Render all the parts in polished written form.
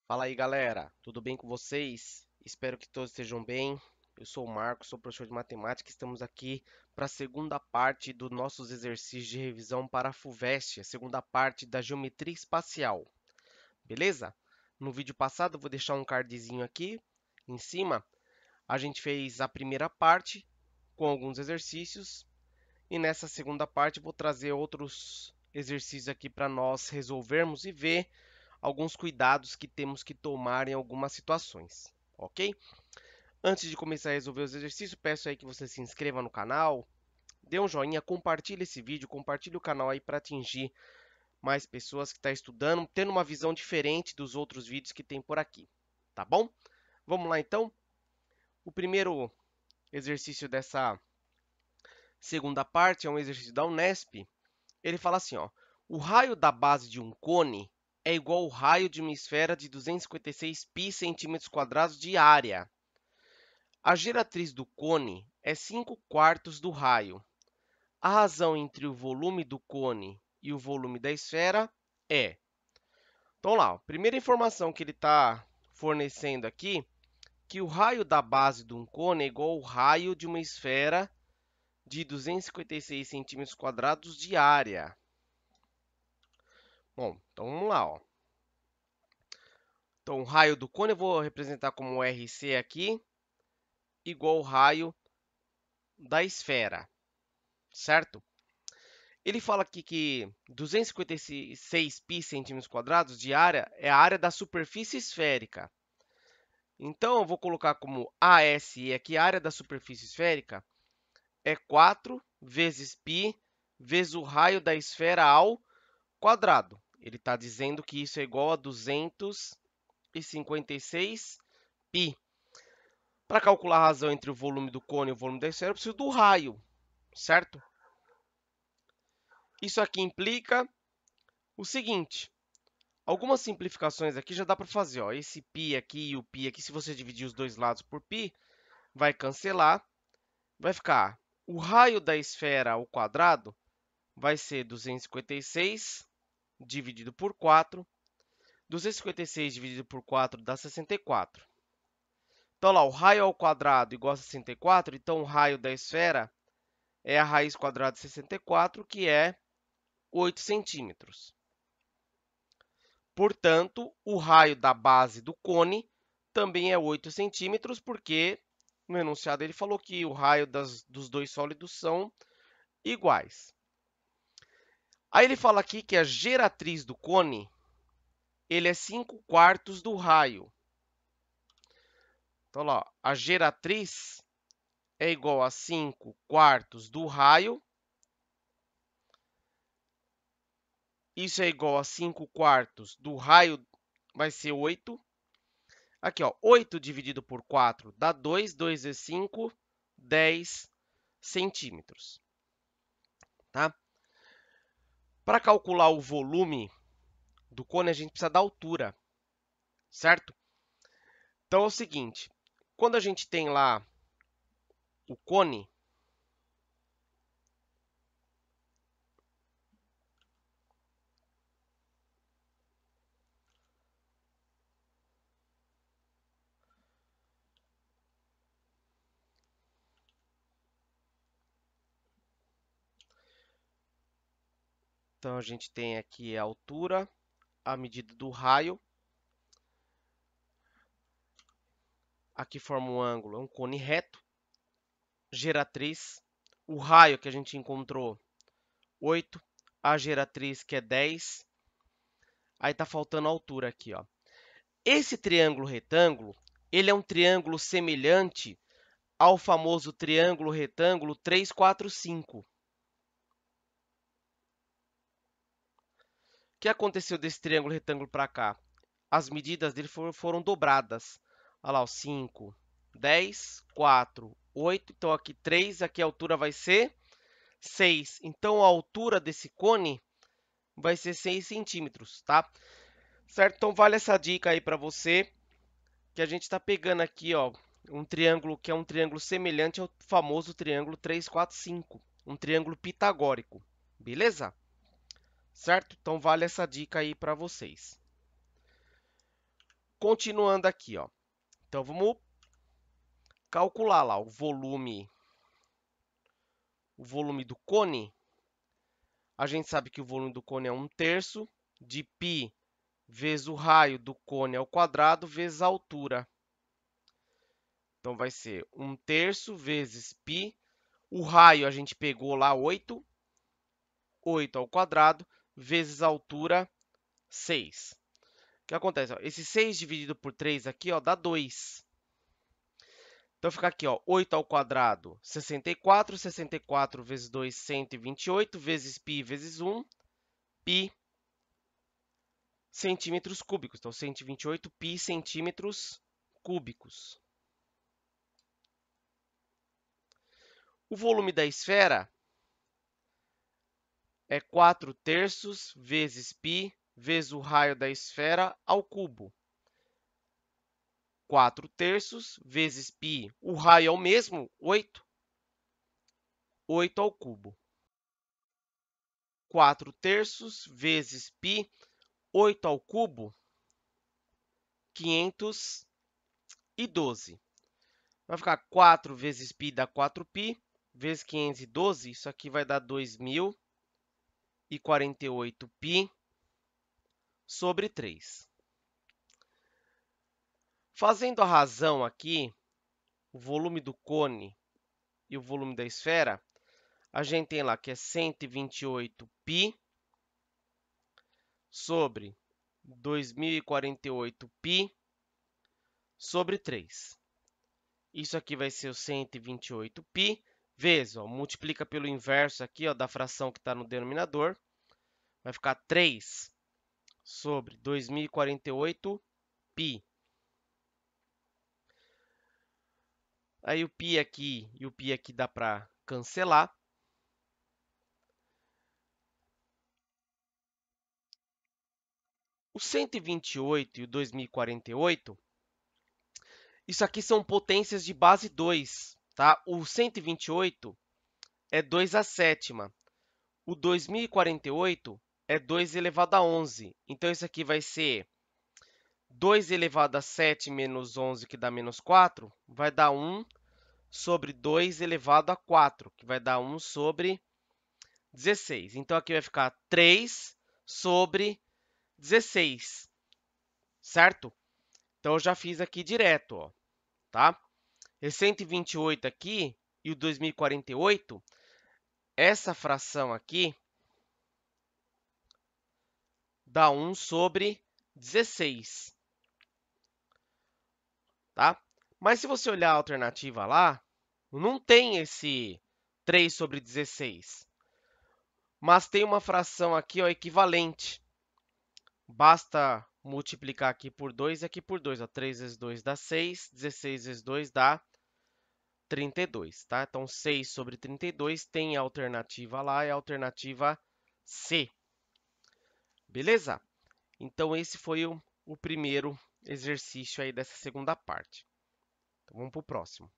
Fala aí, galera. Tudo bem com vocês? Espero que todos estejam bem. Eu sou o Marcos, sou professor de matemática. Estamos aqui para a segunda parte dos nossos exercícios de revisão para a FUVEST, a segunda parte da geometria espacial. Beleza? No vídeo passado, eu vou deixar um cardzinho aqui em cima. A gente fez a primeira parte com alguns exercícios e nessa segunda parte eu vou trazer outros exercícios aqui para nós resolvermos e ver alguns cuidados que temos que tomar em algumas situações, ok? Antes de começar a resolver os exercícios, peço aí que você se inscreva no canal, dê um joinha, compartilhe esse vídeo, compartilhe o canal aí para atingir mais pessoas que estão estudando, tendo uma visão diferente dos outros vídeos que tem por aqui, tá bom? Vamos lá então? O primeiro exercício dessa segunda parte é um exercício da Unesp. Ele fala assim, ó, o raio da base de um cone é igual ao raio de uma esfera de 256 π centímetros quadrados de área. A geratriz do cone é 5/4 do raio. A razão entre o volume do cone e o volume da esfera é... Então, lá, a primeira informação que ele está fornecendo aqui, que o raio da base de um cone é igual ao raio de uma esfera de 256 centímetros quadrados de área. Bom, então vamos lá, ó. Então, o raio do cone eu vou representar como RC aqui, igual ao raio da esfera, certo? Ele fala aqui que 256 π centímetros quadrados de área é a área da superfície esférica. Então, eu vou colocar como ASE aqui, a área da superfície esférica, é 4 vezes π vezes o raio da esfera ao quadrado. Ele está dizendo que isso é igual a 256 π. Para calcular a razão entre o volume do cone e o volume da esfera, eu preciso do raio, certo? Isso aqui implica o seguinte: algumas simplificações aqui já dá para fazer. Ó. Esse π aqui e o π aqui, se você dividir os dois lados por π, vai cancelar. Vai ficar o raio da esfera ao quadrado vai ser 256 dividido por 4. 256 dividido por 4 dá 64. Então, lá, o raio ao quadrado igual a 64. Então, o raio da esfera é a raiz quadrada de 64, que é 8 centímetros. Portanto, o raio da base do cone também é 8 centímetros, porque no enunciado ele falou que o raio dos dois sólidos são iguais. Aí ele fala aqui que a geratriz do cone ele é 5/4 do raio. Então, lá, a geratriz é igual a 5/4 do raio. Isso é igual a 5/4 do raio, vai ser 8. Aqui, ó, 8 dividido por 4 dá 2. 2 vezes 5, 10 centímetros. Tá? Para calcular o volume do cone, a gente precisa da altura, certo? Então, é o seguinte. Quando a gente tem lá o cone, então a gente tem aqui a altura, a medida do raio. Aqui forma um ângulo, é um cone reto. Geratriz, o raio que a gente encontrou, 8. A geratriz, que é 10. Aí está faltando a altura aqui, ó. Esse triângulo retângulo, ele é um triângulo semelhante ao famoso triângulo retângulo 3, 4, 5. O que aconteceu desse triângulo retângulo para cá? As medidas dele foram dobradas. Olha lá, 5, 10, 4, 8. Então, aqui 3, aqui a altura vai ser 6. Então, a altura desse cone vai ser 6 centímetros, tá? Certo? Então, vale essa dica aí para você, que a gente está pegando aqui, ó, um triângulo que é um triângulo semelhante ao famoso triângulo 3, 4, 5. Um triângulo pitagórico, beleza? Certo? Então, vale essa dica aí para vocês. Continuando aqui, ó. Então, vamos calcular lá o volume do cone. A gente sabe que o volume do cone é 1/3 de π vezes o raio do cone ao quadrado vezes a altura. Então, vai ser 1/3 vezes π. O raio a gente pegou lá 8 ao quadrado, vezes a altura 6. O que acontece? Ó, esse 6 dividido por 3 aqui, ó, dá 2. Então, fica aqui, ó, 8 ao quadrado, 64. 64 vezes 2, 128, vezes π vezes 1, π centímetros cúbicos. Então, 128 π centímetros cúbicos. O volume da esfera é 4/3 vezes π vezes o raio da esfera ao cubo. 4/3 vezes π, o raio é o mesmo, 8. 8 ao cubo. 4/3 vezes π, 8 ao cubo, 512. Vai ficar 4 vezes π dá 4π, vezes 512, isso aqui vai dar 2048 π sobre 3. Fazendo a razão aqui, o volume do cone e o volume da esfera, a gente tem lá que é 128 π sobre 2048 π sobre 3. Isso aqui vai ser o 128 π vezes, ó, multiplica pelo inverso aqui, ó, da fração que está no denominador. Vai ficar 3 sobre 2048 π. Aí o π aqui e o π aqui dá para cancelar. O 128 e o 2048, isso aqui são potências de base 2, tá? O 128 é 2 à sétima. O 2048 é 2 elevado a 11. Então, isso aqui vai ser 2 elevado a 7 menos 11, que dá menos 4, vai dar 1 sobre 2 elevado a 4, que vai dar 1 sobre 16. Então, aqui vai ficar 3 sobre 16, certo? Então, eu já fiz aqui direto, ó, tá? Esse 128 aqui e o 2048, essa fração aqui dá 1 sobre 16, tá? Mas se você olhar a alternativa lá, não tem esse 3 sobre 16, mas tem uma fração aqui, ó, equivalente. Basta multiplicar aqui por 2 e aqui por 2. Ó. 3 vezes 2 dá 6, 16 vezes 2 dá 32. Tá? Então, 6 sobre 32 tem a alternativa lá, é a alternativa C. Beleza? Então, esse foi o primeiro exercício aí dessa segunda parte. Então, vamos para o próximo.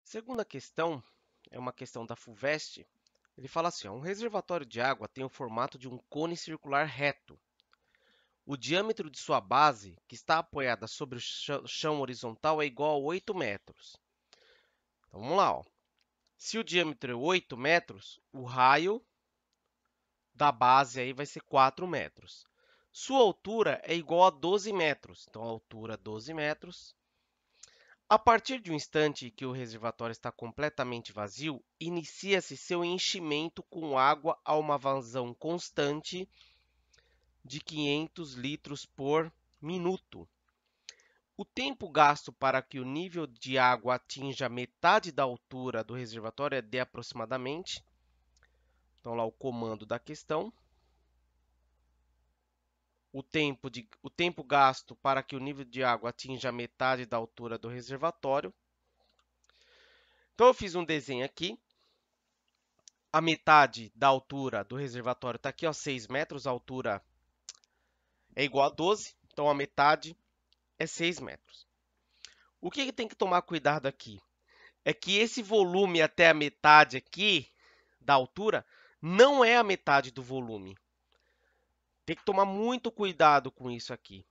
Segunda questão é uma questão da FUVEST. Ele fala assim, ó, um reservatório de água tem o formato de um cone circular reto. O diâmetro de sua base, que está apoiada sobre o chão horizontal, é igual a 8 metros. Então, vamos lá. Ó. Se o diâmetro é 8 metros, o raio da base aí vai ser 4 metros. Sua altura é igual a 12 metros. Então, a altura 12 metros. A partir de um instante que o reservatório está completamente vazio, inicia-se seu enchimento com água a uma vazão constante de 500 litros por minuto. O tempo gasto para que o nível de água atinja metade da altura do reservatório é de aproximadamente. Então, lá o comando da questão. O tempo gasto para que o nível de água atinja metade da altura do reservatório. Então, eu fiz um desenho aqui. A metade da altura do reservatório está aqui, ó, 6 metros. A altura é igual a 12. Então, a metade é 6 metros. O que tem que tomar cuidado aqui? É que esse volume até a metade aqui da altura não é a metade do volume. Tem que tomar muito cuidado com isso aqui,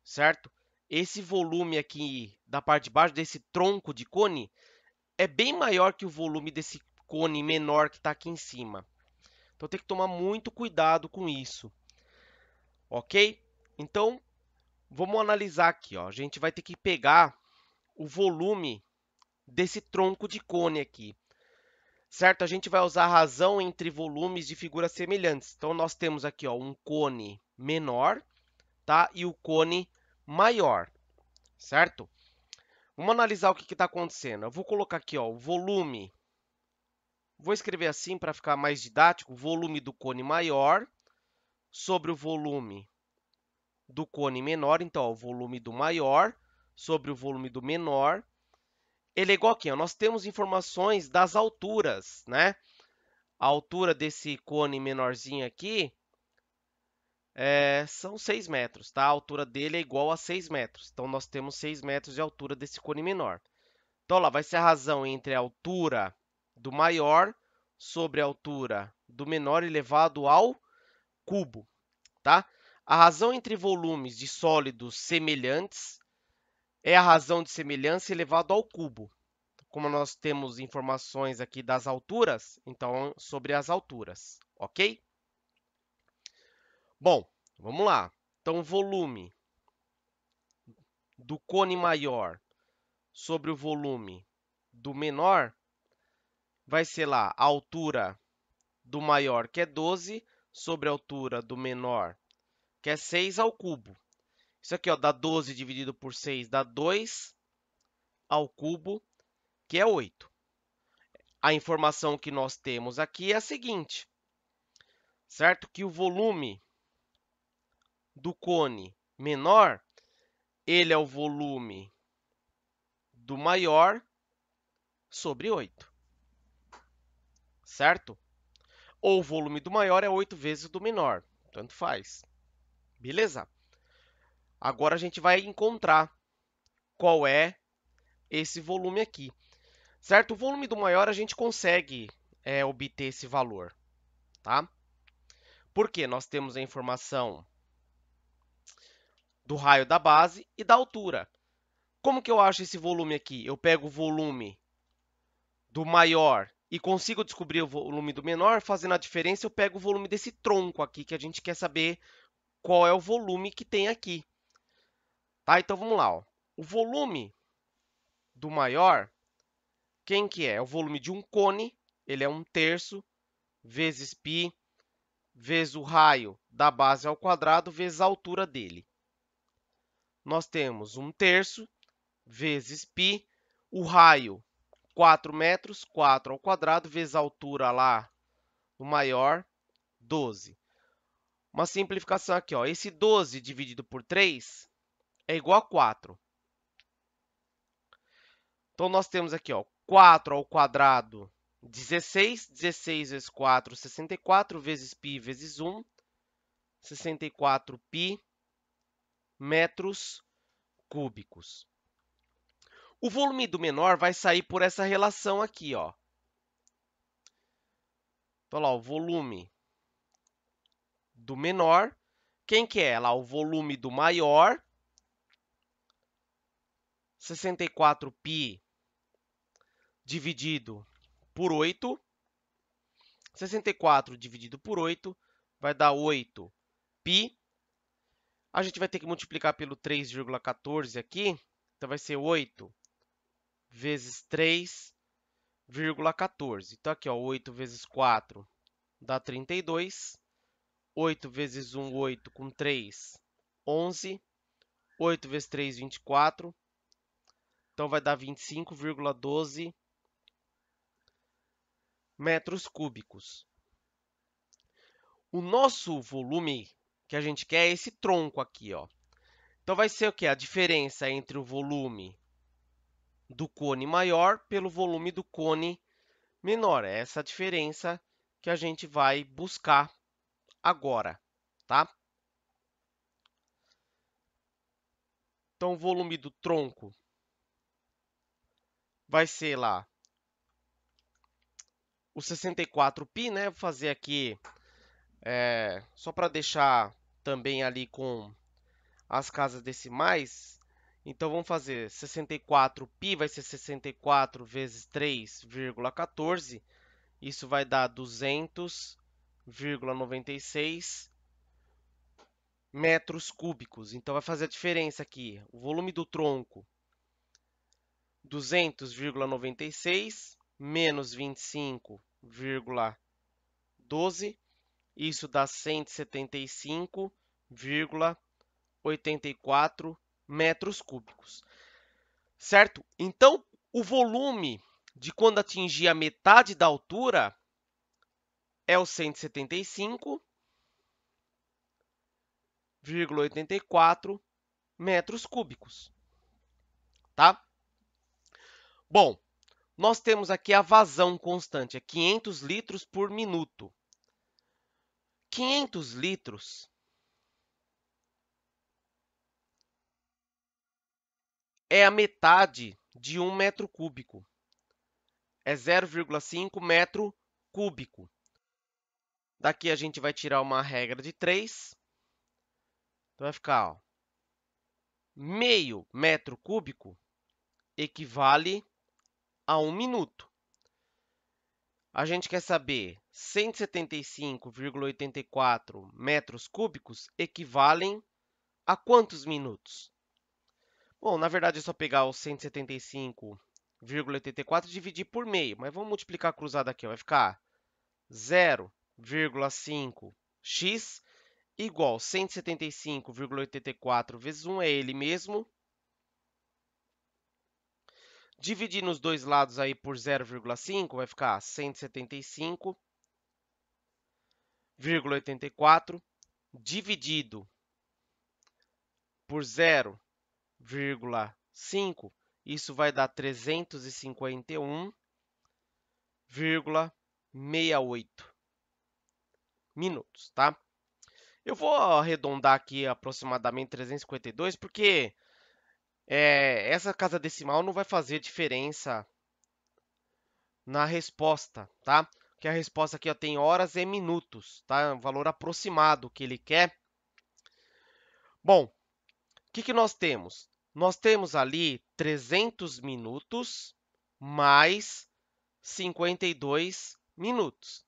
certo? Esse volume aqui da parte de baixo, desse tronco de cone, é bem maior que o volume desse cone menor que está aqui em cima. Então tem que tomar muito cuidado com isso, ok? Então vamos analisar aqui, ó. A gente vai ter que pegar o volume desse tronco de cone aqui, certo? A gente vai usar a razão entre volumes de figuras semelhantes. Então nós temos aqui, ó, um cone menor, tá? E o cone maior, certo? Vamos analisar o que está acontecendo. Eu vou colocar aqui, ó, o volume. Vou escrever assim para ficar mais didático: o volume do cone maior sobre o volume do cone menor. Então, ó, o volume do maior sobre o volume do menor. Ele é igual aqui, ó, nós temos informações das alturas, né? A altura desse cone menorzinho aqui são 6 metros, tá? A altura dele é igual a 6 metros. Então, nós temos 6 metros de altura desse cone menor. Então, lá vai ser a razão entre a altura do maior sobre a altura do menor elevado ao cubo, tá? A razão entre volumes de sólidos semelhantes é a razão de semelhança elevado ao cubo. Como nós temos informações aqui das alturas, então sobre as alturas, ok? Bom, vamos lá. Então, o volume do cone maior sobre o volume do menor vai ser lá a altura do maior, que é 12, sobre a altura do menor, que é 6 ao cubo. Isso aqui, ó, dá 12 dividido por 6, dá 2 ao cubo, que é 8. A informação que nós temos aqui é a seguinte, certo? Que o volume do cone menor, ele é o volume do maior sobre 8, certo? Ou o volume do maior é 8 vezes o do menor, tanto faz. Beleza? Agora a gente vai encontrar qual é esse volume aqui, certo? O volume do maior a gente consegue obter esse valor, tá? Porque nós temos a informação do raio da base e da altura. Como que eu acho esse volume aqui? Eu pego o volume do maior e consigo descobrir o volume do menor, fazendo a diferença, eu pego o volume desse tronco aqui, que a gente quer saber qual é o volume que tem aqui. Tá? Então vamos lá. Ó. O volume do maior, quem que é? É o volume de um cone, ele é 1/3 vezes π vezes o raio da base ao quadrado vezes a altura dele. Nós temos 1/3 vezes π, o raio 4 metros, 4 ao quadrado, vezes a altura lá do maior, 12. Uma simplificação aqui, ó. Esse 12 dividido por 3 é igual a 4. Então, nós temos aqui, ó, 4 ao quadrado, 16. 16 vezes 4, 64, vezes π vezes 1, 64 π metros cúbicos. O volume do menor vai sair por essa relação aqui, ó. Então, lá, o volume do menor, quem que é? Lá, o volume do maior, 64 π dividido por 8. 64 dividido por 8 vai dar 8 π. A gente vai ter que multiplicar pelo 3,14 aqui. Então, vai ser 8 vezes 3,14. Então, aqui, ó, 8 vezes 4 dá 32. 8 vezes 1, 8 com 3, 11. 8 vezes 3, 24. Então, vai dar 25,12 metros cúbicos. O nosso volume que a gente quer é esse tronco aqui, ó. Então, vai ser o quê? A diferença entre o volume do cone maior pelo volume do cone menor. É essa diferença que a gente vai buscar agora, tá? Então, o volume do tronco vai ser lá o 64 π, né? Vou fazer aqui só para deixar também ali com as casas decimais. Então, vamos fazer 64π, vai ser 64 vezes 3,14. Isso vai dar 200,96 metros cúbicos. Então, vai fazer a diferença aqui. O volume do tronco, 200,96 menos 25,12. Isso dá 175,84 metros cúbicos. Certo? Então, o volume de quando atingir a metade da altura é o 175,84 metros cúbicos. Tá? Bom, nós temos aqui a vazão constante, é 500 litros por minuto. 500 litros é a metade de 1 metro cúbico. É 0,5 metro cúbico. Daqui a gente vai tirar uma regra de 3. Então, vai ficar, ó, meio metro cúbico equivale a 1 minuto. A gente quer saber 175,84 metros cúbicos equivalem a quantos minutos? Bom, na verdade é só pegar os 175,84 e dividir por meio, mas vamos multiplicar cruzado aqui, ó. Vai ficar 0,5x igual 175,84 vezes 1 é ele mesmo. Dividir nos dois lados aí por 0,5 vai ficar 175,84 dividido por 0,5, isso vai dar 351,68 minutos, tá? Eu vou arredondar aqui aproximadamente 352, porque essa casa decimal não vai fazer diferença na resposta, tá? Porque a resposta aqui ó, tem horas e minutos, tá? É um valor aproximado que ele quer. Bom, o que nós temos? Nós temos ali 300 minutos mais 52 minutos.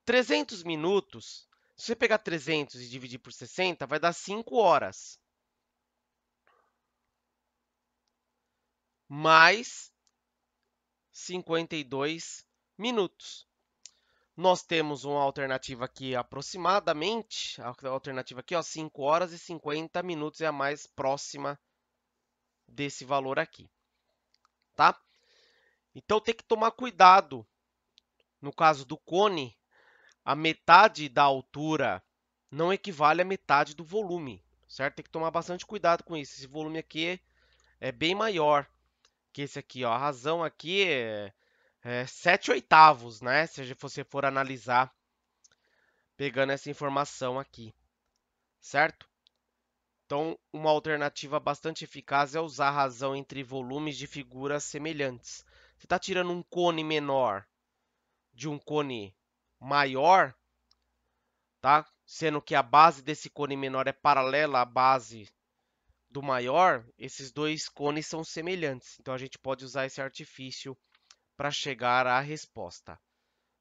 300 minutos, se você pegar 300 e dividir por 60, vai dar 5 horas. Mais 52 minutos. Nós temos uma alternativa aqui aproximadamente, a alternativa aqui, ó, 5 horas e 50 minutos é a mais próxima desse valor aqui, tá? Então tem que tomar cuidado. No caso do cone, a metade da altura não equivale à metade do volume, certo? Tem que tomar bastante cuidado com isso. Esse volume aqui é bem maior que esse aqui, ó. A razão aqui é 7/8, né? Se você for analisar pegando essa informação aqui, certo? Então, uma alternativa bastante eficaz é usar a razão entre volumes de figuras semelhantes. Você está tirando um cone menor de um cone maior, tá? Sendo que a base desse cone menor é paralela à base do maior, esses dois cones são semelhantes. Então, a gente pode usar esse artifício para chegar à resposta.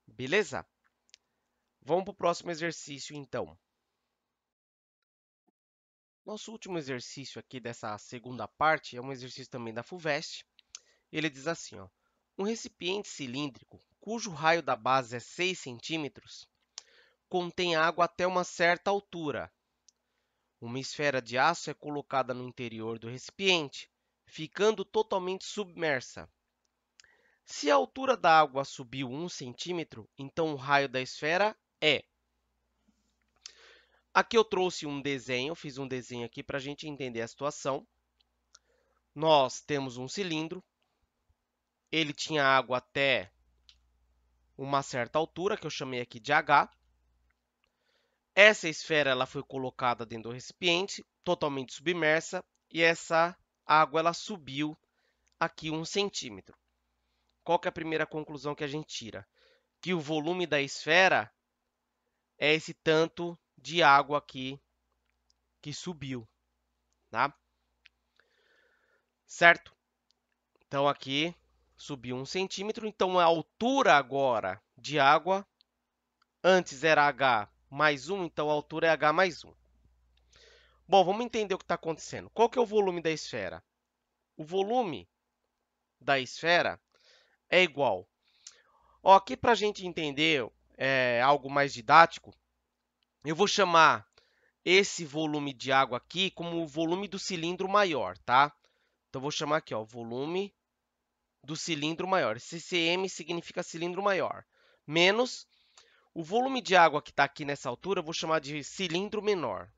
Beleza? Vamos para o próximo exercício, então. Nosso último exercício aqui dessa segunda parte é um exercício também da FUVEST. Ele diz assim, ó, um recipiente cilíndrico cujo raio da base é 6 centímetros contém água até uma certa altura. Uma esfera de aço é colocada no interior do recipiente, ficando totalmente submersa. Se a altura da água subiu 1 centímetro, então o raio da esfera é. Aqui eu trouxe um desenho, fiz um desenho aqui para a gente entender a situação. Nós temos um cilindro, ele tinha água até uma certa altura, que eu chamei aqui de H. Essa esfera ela foi colocada dentro do recipiente, totalmente submersa, e essa água ela subiu aqui 1 centímetro. Qual que é a primeira conclusão que a gente tira? Que o volume da esfera é esse tanto de água aqui que subiu, tá? Certo? Então aqui subiu 1 centímetro, então a altura agora de água, antes era h mais 1, então a altura é h mais 1. Bom, vamos entender o que está acontecendo. Qual que é o volume da esfera? O volume da esfera é igual. Ó, aqui para a gente entender algo mais didático, eu vou chamar esse volume de água aqui como o volume do cilindro maior, tá? Então, vou chamar aqui, ó, volume do cilindro maior. CCM significa cilindro maior. Menos o volume de água que está aqui nessa altura, eu vou chamar de cilindro menor.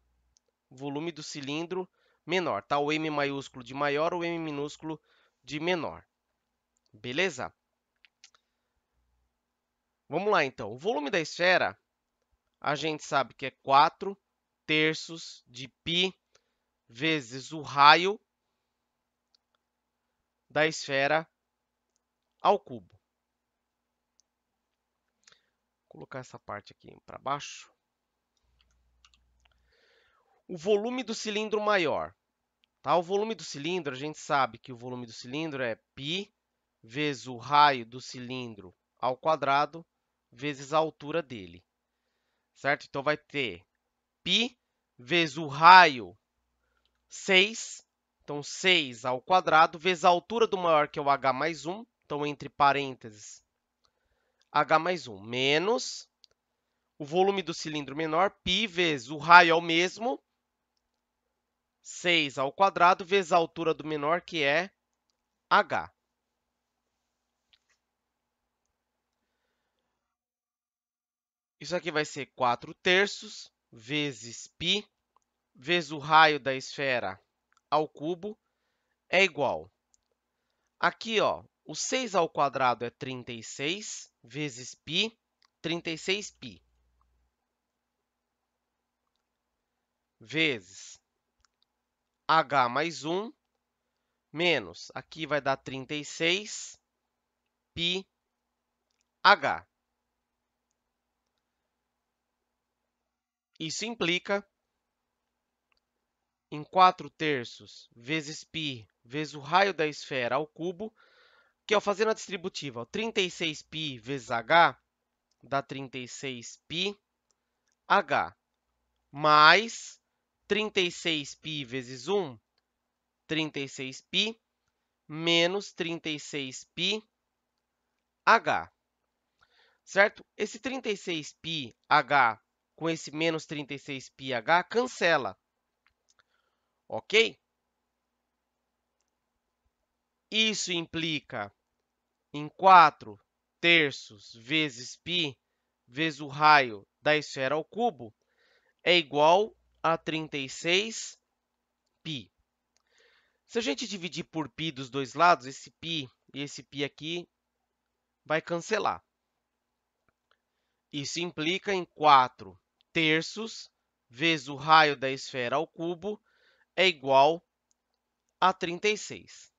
Volume do cilindro menor, tá? O M maiúsculo de maior, o M minúsculo de menor. Beleza? Vamos lá, então. O volume da esfera, a gente sabe que é 4/3 de π vezes o raio da esfera ao cubo. Vou colocar essa parte aqui para baixo. O volume do cilindro maior. Tá? O volume do cilindro, a gente sabe que o volume do cilindro é π vezes o raio do cilindro ao quadrado vezes a altura dele. Certo? Então, vai ter π vezes o raio 6. Então, 6 ao quadrado vezes a altura do maior, que é o h mais 1. Então, entre parênteses, h mais 1 menos o volume do cilindro menor, π vezes o raio é o mesmo, 6 ao quadrado vezes a altura do menor, que é h. Isso aqui vai ser 4/3 vezes π vezes o raio da esfera ao cubo é igual. Aqui, ó, o 6 ao quadrado é 36 vezes π, 36π, vezes h mais 1, menos, aqui vai dar 36πh. Isso implica em 4/3 vezes π vezes o raio da esfera ao cubo, que, fazendo a distributiva, 36π vezes h dá 36πh, mais 36π vezes 1, 36π, menos 36πh, certo? Esse 36πh com esse menos 36πh cancela, ok? Isso implica em 4/3 vezes π vezes o raio da esfera ao cubo é igual a 36π. Se a gente dividir por π dos dois lados, esse π e esse π aqui vai cancelar. Isso implica em 4/3 vezes o raio da esfera ao cubo é igual a 36.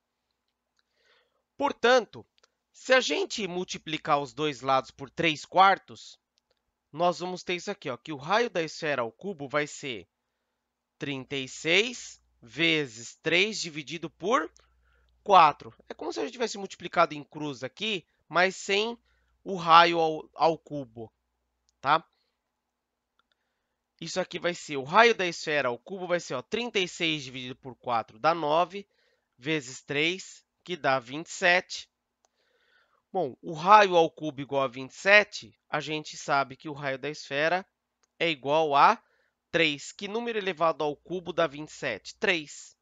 Portanto, se a gente multiplicar os dois lados por 3/4, nós vamos ter isso aqui, ó, que o raio da esfera ao cubo vai ser 36 vezes 3 dividido por 4. É como se a gente tivesse multiplicado em cruz aqui, mas sem o raio ao cubo, tá? Isso aqui vai ser, o raio da esfera ao cubo vai ser, ó, 36 dividido por 4 dá 9, vezes 3, que dá 27. Bom, o raio ao cubo igual a 27, a gente sabe que o raio da esfera é igual a 3. Que número elevado ao cubo dá 27? 3.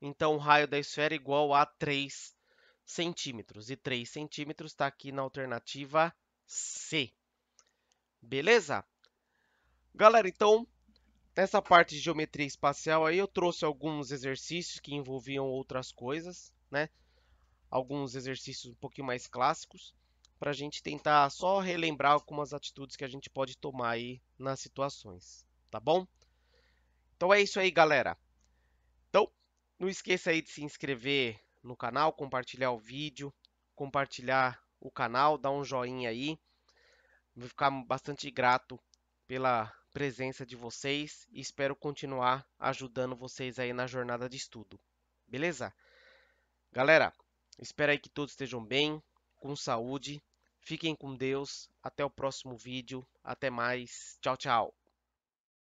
Então, o raio da esfera é igual a 3 centímetros. E 3 centímetros está aqui na alternativa C. Beleza? Galera, então, nessa parte de geometria espacial aí eu trouxe alguns exercícios que envolviam outras coisas, né? Alguns exercícios um pouquinho mais clássicos, para a gente tentar só relembrar algumas atitudes que a gente pode tomar aí nas situações, tá bom? Então é isso aí, galera. Então, não esqueça aí de se inscrever no canal, compartilhar o vídeo, compartilhar o canal, dar um joinha aí. Vou ficar bastante grato presença de vocês e espero continuar ajudando vocês aí na jornada de estudo. Beleza? Galera, espero aí que todos estejam bem, com saúde. Fiquem com Deus. Até o próximo vídeo. Até mais. Tchau, tchau.